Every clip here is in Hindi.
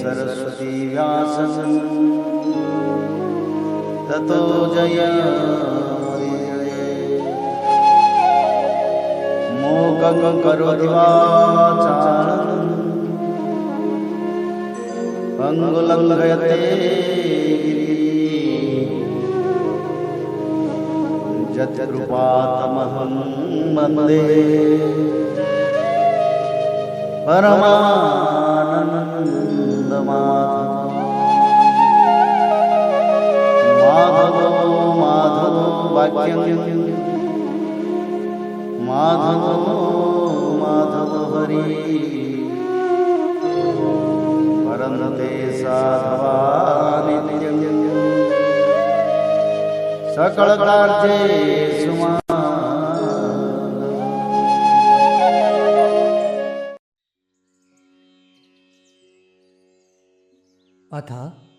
सरस्वती व्यासं ततो जयमुदीरये। मूकं करोति वाचालं पंगुलं लङ्घयते यत्कृपातमहं वन्दे परमानन्दमाधवो माधवो वाक्यं माधवो हरि परन्ते साधवा नित्यं सकलकार्येषु मां। अथ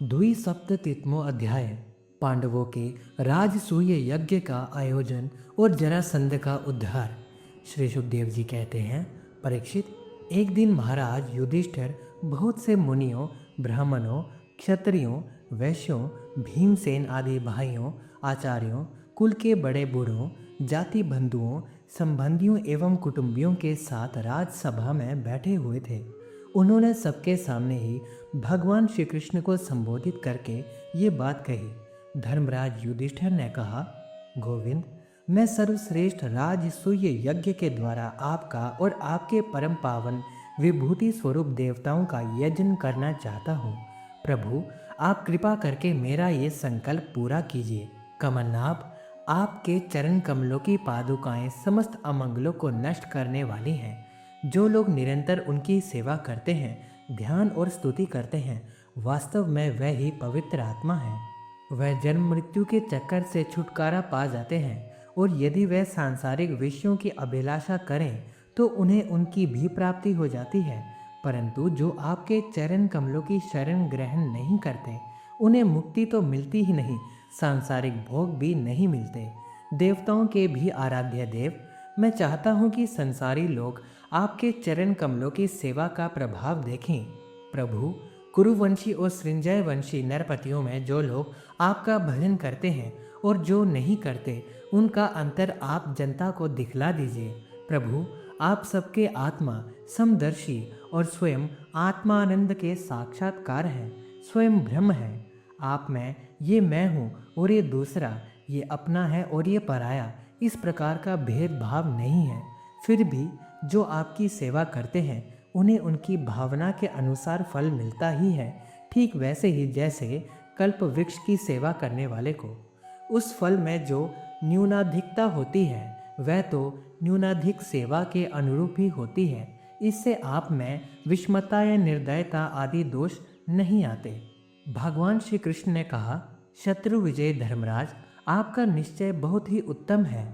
द्विसप्ततितमो अध्याय। पांडवों के राजसूय यज्ञ का आयोजन और जरासंध का उद्धार। श्री सुखदेव जी कहते हैं, परीक्षित, एक दिन महाराज युधिष्ठिर बहुत से मुनियों, ब्राह्मणों, क्षत्रियों, वैश्यों, भीमसेन आदि भाइयों, आचार्यों, कुल के बड़े बूढ़ों, जाति बंधुओं, संबंधियों एवं कुटुंबियों के साथ राजसभा में बैठे हुए थे। उन्होंने सबके सामने ही भगवान श्री कृष्ण को संबोधित करके ये बात कही। धर्मराज युधिष्ठिर ने कहा, गोविंद, मैं सर्वश्रेष्ठ राजसूय यज्ञ के द्वारा आपका और आपके परम पावन विभूति स्वरूप देवताओं का यजन करना चाहता हूँ। प्रभु, आप कृपा करके मेरा ये संकल्प पूरा कीजिए। कमलनाभ, आपके चरण कमलों की पादुकाएं समस्त अमंगलों को नष्ट करने वाली हैं। जो लोग निरंतर उनकी सेवा करते हैं, ध्यान और स्तुति करते हैं, वास्तव में वह ही पवित्र आत्मा है। वह जन्म मृत्यु के चक्कर से छुटकारा पा जाते हैं और यदि वह सांसारिक विषयों की अभिलाषा करें तो उन्हें उनकी भी प्राप्ति हो जाती है। परंतु जो आपके चरण कमलों की शरण ग्रहण नहीं करते, उन्हें मुक्ति तो मिलती ही नहीं, सांसारिक भोग भी नहीं मिलते। देवताओं के भी आराध्य देव, मैं चाहता हूँ कि संसारी लोग आपके चरण कमलों की सेवा का प्रभाव देखें। प्रभु, कुरुवंशी और सृंजय वंशी नरपतियों में जो लोग आपका भजन करते हैं और जो नहीं करते, उनका अंतर आप जनता को दिखला दीजिए। प्रभु, आप सबके आत्मा, समदर्शी और स्वयं आत्मानंद के साक्षात्कार हैं, स्वयं ब्रह्म है। आप में ये मैं हूँ और ये दूसरा, ये अपना है और ये पराया, इस प्रकार का भेदभाव नहीं है। फिर भी जो आपकी सेवा करते हैं उन्हें उनकी भावना के अनुसार फल मिलता ही है, ठीक वैसे ही जैसे कल्प वृक्ष की सेवा करने वाले को उस फल में जो न्यूनाधिकता होती है वह तो न्यूनाधिक सेवा के अनुरूप ही होती है। इससे आप में विषमता या निर्दयता आदि दोष नहीं आते। भगवान श्री कृष्ण ने कहा, शत्रु विजय धर्मराज, आपका निश्चय बहुत ही उत्तम है।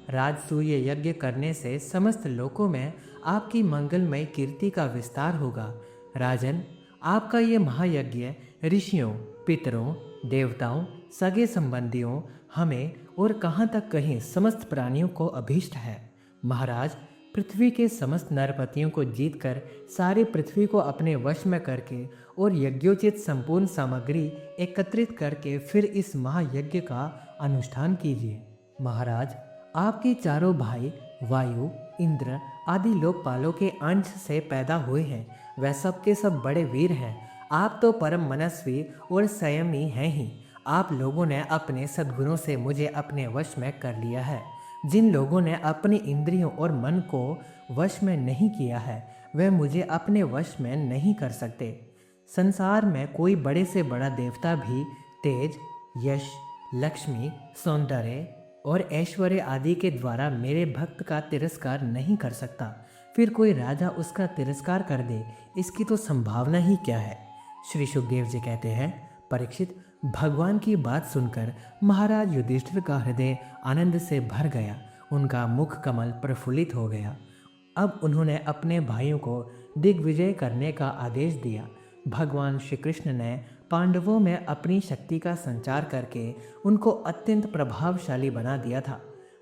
राजसूय यज्ञ करने से समस्त लोकों में आपकी मंगलमय कीर्ति का विस्तार होगा। राजन, आपका ये महायज्ञ ऋषियों, पितरों, देवताओं, सगे संबंधियों, हमें और कहाँ तक कहीं समस्त प्राणियों को अभीष्ट है। महाराज, पृथ्वी के समस्त नरपतियों को जीतकर सारी पृथ्वी को अपने वश में करके और यज्ञोचित संपूर्ण सामग्री एकत्रित करके फिर इस महायज्ञ का अनुष्ठान कीजिए। महाराज, आपके चारों भाई वायु, इंद्र आदि लोकपालों के अंश से पैदा हुए हैं। वह सब के सब बड़े वीर हैं। आप तो परम मनस्वी और संयमी हैं ही। आप लोगों ने अपने सद्गुणों से मुझे अपने वश में कर लिया है। जिन लोगों ने अपनी इंद्रियों और मन को वश में नहीं किया है, वह मुझे अपने वश में नहीं कर सकते। संसार में कोई बड़े से बड़ा देवता भी तेज, यश, लक्ष्मी, सौंदर्य और ऐश्वर्य आदि के द्वारा मेरे भक्त का तिरस्कार नहीं कर सकता। फिर कोई राजा उसका तिरस्कार कर दे, इसकी तो संभावना ही क्या है। श्री सुखदेव जी कहते हैं, परीक्षित, भगवान की बात सुनकर महाराज युधिष्ठिर का हृदय आनंद से भर गया। उनका मुख कमल प्रफुल्लित हो गया। अब उन्होंने अपने भाइयों को दिग्विजय करने का आदेश दिया। भगवान श्री कृष्ण ने पांडवों में अपनी शक्ति का संचार करके उनको अत्यंत प्रभावशाली बना दिया था।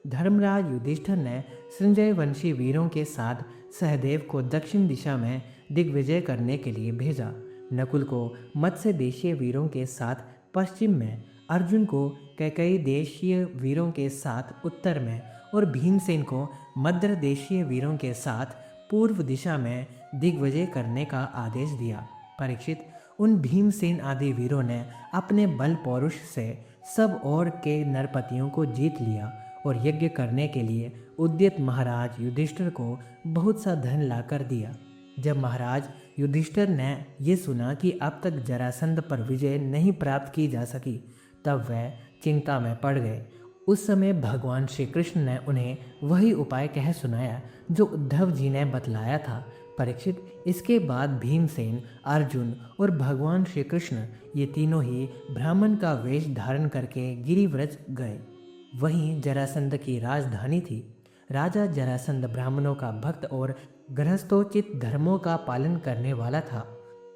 धर्मराज युधिष्ठिर ने संजय वंशी वीरों के साथ सहदेव को दक्षिण दिशा में दिग्विजय करने के लिए भेजा। नकुल को मत्स्य देशीय वीरों के साथ पश्चिम में, अर्जुन को कैकेयी देशीय वीरों के साथ उत्तर में और भीमसेन को मद्र देशीय वीरों के साथ पूर्व दिशा में दिग्विजय करने का आदेश दिया। परीक्षित, उन भीमसेन आदि वीरों ने अपने बल पौरुष से सब और के नरपतियों को जीत लिया और यज्ञ करने के लिए उद्यत महाराज युधिष्ठिर को बहुत सा धन लाकर दिया। जब महाराज युधिष्ठिर ने ये सुना कि अब तक जरासंध पर विजय नहीं प्राप्त की जा सकी, तब वह चिंता में पड़ गए। उस समय भगवान श्री कृष्ण ने उन्हें वही उपाय कह सुनाया जो उद्धव जी ने बतलाया था। परीक्षित, इसके बाद भीमसेन, अर्जुन और भगवान श्री कृष्ण ये तीनों ही ब्राह्मण का वेश धारण करके गिरिव्रज गए। वहीं जरासंध की राजधानी थी। राजा जरासंध ब्राह्मणों का भक्त और गृहस्थोचित धर्मों का पालन करने वाला था।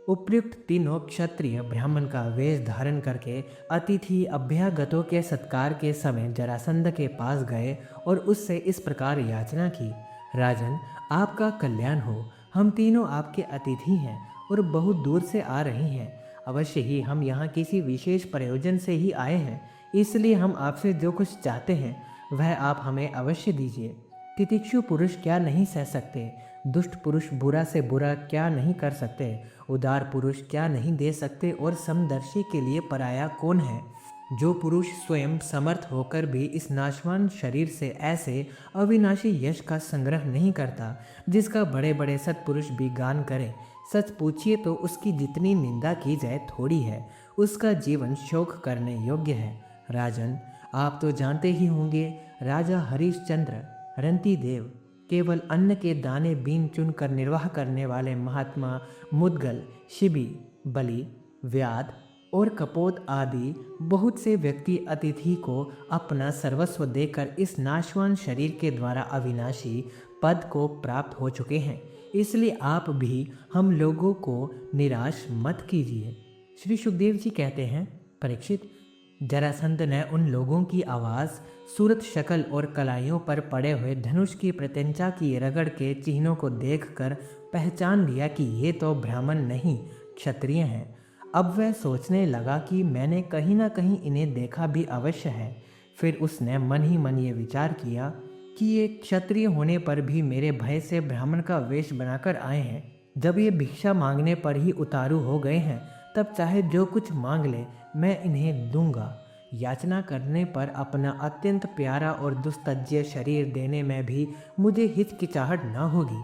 उपयुक्त तीनों क्षत्रिय ब्राह्मण का वेश धारण करके अतिथि अभ्यागतों के सत्कार के समय जरासंध के पास गए और उससे इस प्रकार याचना की, राजन, आपका कल्याण हो। हम तीनों आपके अतिथि हैं और बहुत दूर से आ रहे हैं। अवश्य ही हम यहाँ किसी विशेष प्रयोजन से ही आए हैं, इसलिए हम आपसे जो कुछ चाहते हैं वह आप हमें अवश्य दीजिए। तितिक्षु पुरुष क्या नहीं सह सकते, दुष्ट पुरुष बुरा से बुरा क्या नहीं कर सकते, उदार पुरुष क्या नहीं दे सकते और समदर्शी के लिए पराया कौन है। जो पुरुष स्वयं समर्थ होकर भी इस नाशवान शरीर से ऐसे अविनाशी यश का संग्रह नहीं करता जिसका बड़े बड़े सत्पुरुष भी गान करें, सच पूछिए तो उसकी जितनी निंदा की जाए थोड़ी है, उसका जीवन शोक करने योग्य है। राजन, आप तो जानते ही होंगे, राजा हरिश्चंद्र रंती देव केवल अन्न के दाने बीन चुन कर निर्वाह करने वाले महात्मा मुद्गल, शिबी, बलि, व्याध और कपोत आदि बहुत से व्यक्ति अतिथि को अपना सर्वस्व देकर इस नाशवान शरीर के द्वारा अविनाशी पद को प्राप्त हो चुके हैं। इसलिए आप भी हम लोगों को निराश मत कीजिए। श्री सुखदेव जी कहते हैं, परीक्षित, जरासंध ने उन लोगों की आवाज़, सूरत शक्ल और कलाइयों पर पड़े हुए धनुष की प्रत्यंचा की रगड़ के चिन्हों को देखकर पहचान लिया कि ये तो ब्राह्मण नहीं क्षत्रिय हैं। अब वह सोचने लगा कि मैंने कहीं ना कहीं इन्हें देखा भी अवश्य है। फिर उसने मन ही मन ये विचार किया कि ये क्षत्रिय होने पर भी मेरे भय से ब्राह्मण का वेश बनाकर आए हैं। जब ये भिक्षा मांगने पर ही उतारू हो गए हैं, तब चाहे जो कुछ मांग ले मैं इन्हें दूंगा। याचना करने पर अपना अत्यंत प्यारा और दुस्तज्य शरीर देने में भी मुझे हिचकिचाहट न होगी।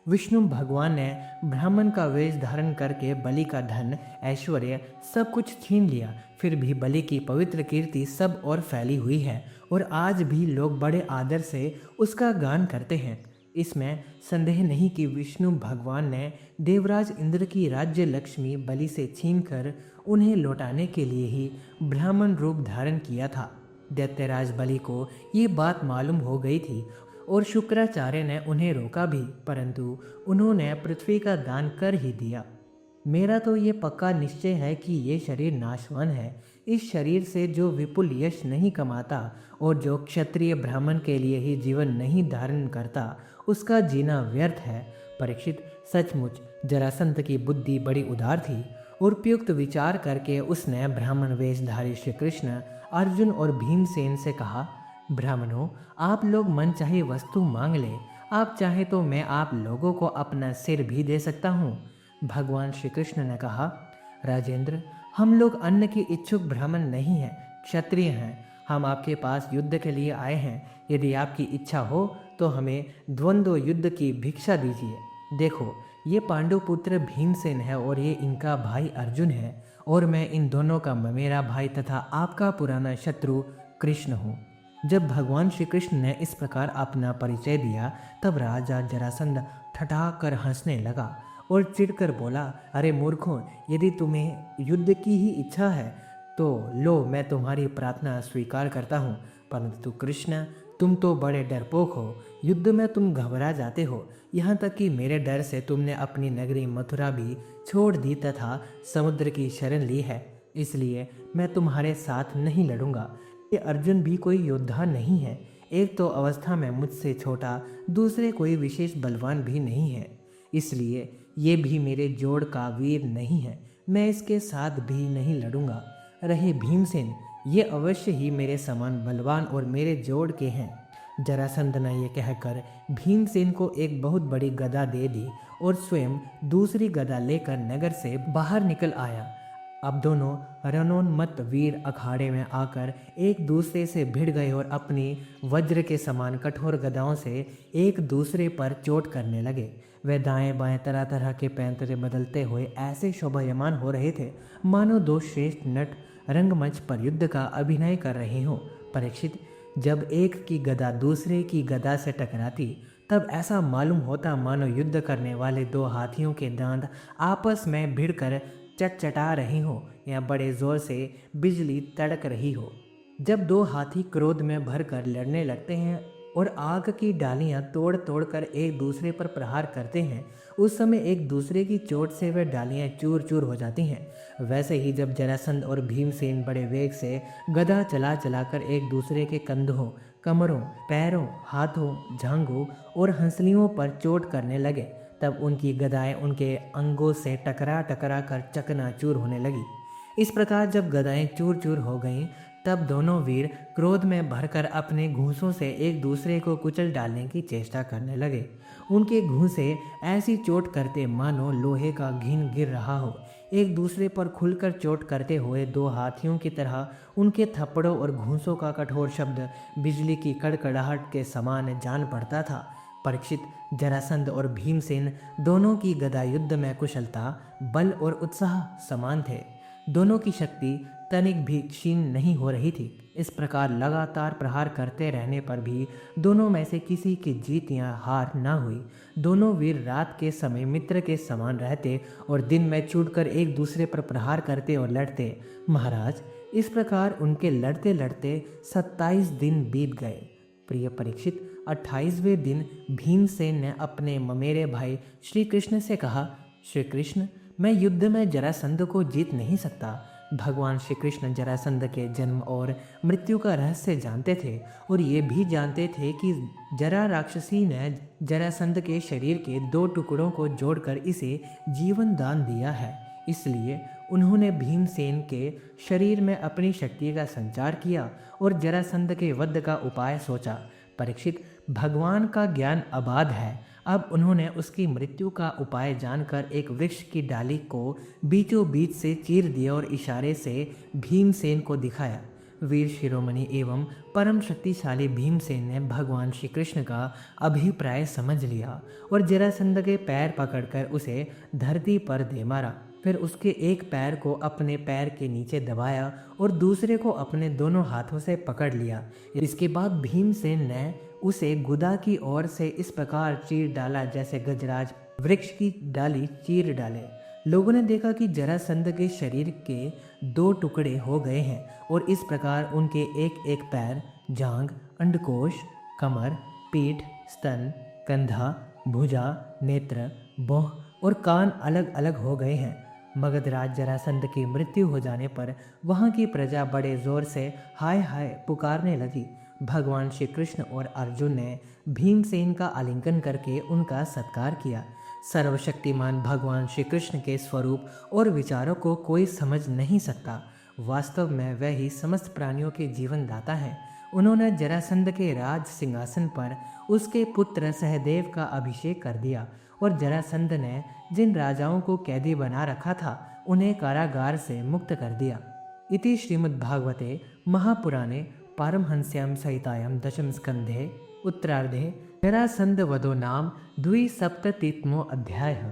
विष्णु भगवान ने ब्राह्मण का वेश धारण करके बलि का धन, ऐश्वर्य सब कुछ छीन लिया, फिर भी बलि की पवित्र कीर्ति सब और फैली हुई है और आज भी लोग बड़े आदर से उसका गान करते हैं। इसमें संदेह नहीं कि विष्णु भगवान ने देवराज इंद्र की राज्य लक्ष्मी बलि से छीनकर उन्हें लौटाने के लिए ही ब्राह्मण रूप धारण किया था। दैत्यराज बलि को ये बात मालूम हो गई थी और शुक्राचार्य ने उन्हें रोका भी, परंतु उन्होंने पृथ्वी का दान कर ही दिया। मेरा तो ये पक्का निश्चय है कि ये शरीर नाशवान है। इस शरीर से जो विपुल यश नहीं कमाता और जो क्षत्रिय ब्राह्मण के लिए ही जीवन नहीं धारण करता, उसका जीना व्यर्थ है। परीक्षित, सचमुच जरासंध की बुद्धि बड़ी उदार थी। उपयुक्त विचार करके उसने ब्राह्मण वेशधारी श्री कृष्ण, अर्जुन और भीमसेन से कहा, ब्राह्मणों, आप लोग मन चाहे वस्तु मांग ले। आप चाहे तो मैं आप लोगों को अपना सिर भी दे सकता हूँ। भगवान श्री कृष्ण ने कहा, राजेंद्र, हम लोग अन्न की इच्छुक ब्राह्मण नहीं हैं, क्षत्रिय हैं। हम आपके पास युद्ध के लिए आए हैं। यदि आपकी इच्छा हो तो हमें द्वंद्व युद्ध की भिक्षा दीजिए। देखो, ये पांडुपुत्र भीमसेन है और ये इनका भाई अर्जुन है और मैं इन दोनों का मेरा भाई तथा आपका पुराना शत्रु कृष्ण हूँ। जब भगवान श्री कृष्ण ने इस प्रकार अपना परिचय दिया, तब राजा जरासंध ठठाकर हंसने लगा और चिढ़कर बोला, अरे मूर्खों, यदि तुम्हें युद्ध की ही इच्छा है तो लो, मैं तुम्हारी प्रार्थना स्वीकार करता हूँ। परंतु कृष्ण, तुम तो बड़े डरपोक हो। युद्ध में तुम घबरा जाते हो, यहाँ तक कि मेरे डर से तुमने अपनी नगरी मथुरा भी छोड़ दी तथा समुद्र की शरण ली है। इसलिए मैं तुम्हारे साथ नहीं लड़ूंगा। ये अर्जुन भी कोई योद्धा नहीं है। एक तो अवस्था में मुझसे छोटा, दूसरे कोई विशेष बलवान भी नहीं है। इसलिए ये भी मेरे जोड़ का वीर नहीं है, मैं इसके साथ भी नहीं लड़ूंगा। रहे भीमसेन, ये अवश्य ही मेरे समान बलवान और मेरे जोड़ के हैं। जरासंध ने यह कहकर भीमसेन को एक बहुत बड़ी गदा दे दी और स्वयं दूसरी गदा लेकर नगर से बाहर निकल आया। अब दोनों रणोन्मत्त वीर अखाड़े में आकर एक दूसरे से भिड़ गए और अपनी वज्र के समान कठोर गदाओं से एक दूसरे पर चोट करने लगे। वे दाएं बाएं तरह तरह के पैंतरे बदलते हुए ऐसे शोभायमान हो रहे थे मानो दो श्रेष्ठ नट रंगमंच पर युद्ध का अभिनय कर रहे हों। परीक्षित, जब एक की गदा दूसरे की गदा से टकराती तब ऐसा मालूम होता मानो युद्ध करने वाले दो हाथियों के दांत आपस में भिड़कर चटचटा रही हो या बड़े जोर से बिजली तड़क रही हो। जब दो हाथी क्रोध में भरकर लड़ने लगते हैं और आग की डालियां तोड़ तोड़ कर एक दूसरे पर प्रहार करते हैं, उस समय एक दूसरे की चोट से वह डालियां चूर चूर हो जाती हैं। वैसे ही जब जरासंध और भीमसेन बड़े वेग से गदा चला चलाकर एक दूसरे के कंधों, कमरों, पैरों, हाथों, जांघों और हंसलियों पर चोट करने लगे, तब उनकी गदाएं उनके अंगों से टकरा टकरा कर चकनाचूर होने लगी। इस प्रकार जब गदाएं चूर चूर हो गईं, तब दोनों वीर क्रोध में भरकर अपने घूंसों से एक दूसरे को कुचल डालने की चेष्टा करने लगे। उनके घूंसे ऐसी चोट करते मानो लोहे का घिन गिर रहा हो। एक दूसरे पर खुलकर चोट करते हुए दो हाथियों की तरह उनके थप्पड़ों और घूंसों का कठोर शब्द बिजली की कड़कड़ाहट के समान जान पड़ता था। परीक्षित, जरासंध और भीमसेन दोनों की गदा युद्ध में कुशलता, बल और उत्साह समान थे। दोनों की शक्ति तनिक भी क्षीण नहीं हो रही थी। इस प्रकार लगातार प्रहार करते रहने पर भी दोनों में से किसी की जीत या हार ना हुई। दोनों वीर रात के समय मित्र के समान रहते और दिन में छूटकर एक दूसरे पर प्रहार करते और लड़ते। महाराज, इस प्रकार उनके लड़ते लड़ते 27 दिन बीत गए। प्रिय परीक्षित, 28वें दिन भीमसेन ने अपने ममेरे भाई श्री कृष्ण से कहा, श्री कृष्ण, मैं युद्ध में जरासंध को जीत नहीं सकता। भगवान श्री कृष्ण जरासंध के जन्म और मृत्यु का रहस्य जानते थे और ये भी जानते थे कि जरा राक्षसी ने जरासंध के शरीर के 2 टुकड़ों को जोड़कर इसे जीवन दान दिया है। इसलिए उन्होंने भीमसेन के शरीर में अपनी शक्ति का संचार किया और जरासंध के वध का उपाय सोचा। परीक्षित, भगवान का ज्ञान अबाध है। अब उन्होंने उसकी मृत्यु का उपाय जानकर एक वृक्ष की डाली को बीचों बीच से चीर दिया और इशारे से भीमसेन को दिखाया। वीर शिरोमणि एवं परम शक्तिशाली भीमसेन ने भगवान श्री कृष्ण का अभिप्राय समझ लिया और जरासंध के पैर पकड़कर उसे धरती पर दे मारा। फिर उसके एक पैर को अपने पैर के नीचे दबाया और दूसरे को अपने दोनों हाथों से पकड़ लिया। इसके बाद भीमसेन ने उसे गुदा की ओर से इस प्रकार चीर डाला जैसे गजराज वृक्ष की डाली चीर डाले। लोगों ने देखा कि जरासंध के शरीर के 2 टुकड़े हो गए हैं और इस प्रकार उनके एक एक पैर, जांघ, अंडकोश, कमर, पीठ, स्तन, कंधा, भुजा, नेत्र, भौं और कान अलग अलग हो गए हैं। मगधराज जरासंध की मृत्यु हो जाने पर वहाँ की प्रजा बड़े जोर से हाय हाय पुकारने लगी। भगवान श्री कृष्ण और अर्जुन ने भीमसेन का आलिंगन करके उनका सत्कार किया। सर्वशक्तिमान भगवान श्री कृष्ण के स्वरूप और विचारों को कोई समझ नहीं सकता। वास्तव में वह ही समस्त प्राणियों के जीवन दाता है। उन्होंने जरासंध के राज सिंहासन पर उसके पुत्र सहदेव का अभिषेक कर दिया और जरासंध ने जिन राजाओं को कैदी बना रखा था उन्हें कारागार से मुक्त कर दिया। इति श्रीमद्भागवते महापुराणे पारमहंस्यां संहितायां 10म स्कन्धे उत्तरार्धे जरासन्धवधो नाम 2सप्ततितमो अध्यायः।